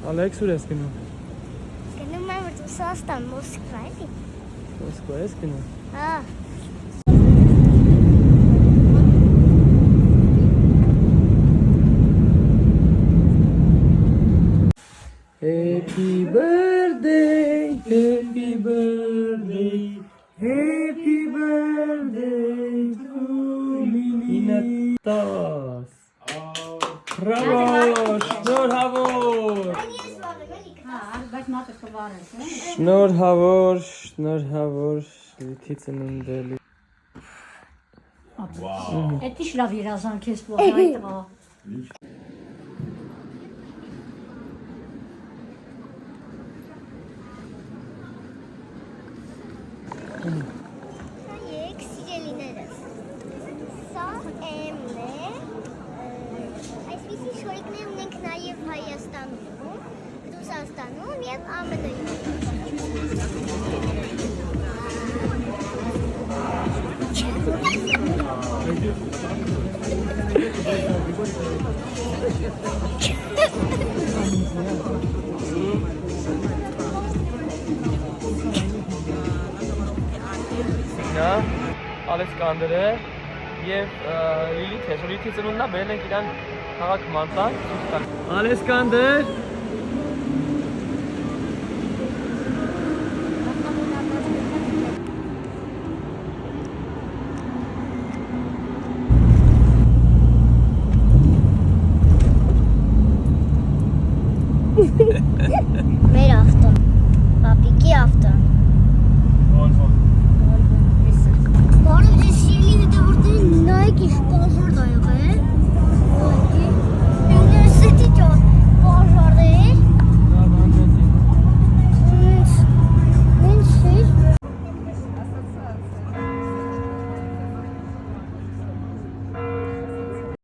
Ալեքս ուր ես գնում։ Գնում եմ Ռուսաստան, Մոսկվա, էլի։ Մոսկվա ես գնում։ Հա։ Happy birthday, happy birthday, happy birthday to Inatas. Bravo, շնորհավոր։ Շնորհավոր, լիթի ծննդելի։ Էդի շլավ երազանք ես բողայտվա։ Հայեք սիրելիներս, սա Էմն է, այսպիսի շորիկներ ունենք նաև Հայաստանում, Ռուսաստանում և ԱՄՆ-ում։ Նա Ալեքսանդրը եւ Լիլիթ է, Լիլիթի ծնունդն է, բերել ենք իրան քաղաք Մանտան, Ալեքսանդր Մեր ավտոն, պապիկի ավտոն։ Բարև ձեզ սիրելի հետևորդներ, նայեք ինչ կոմֆորտ ա եղել։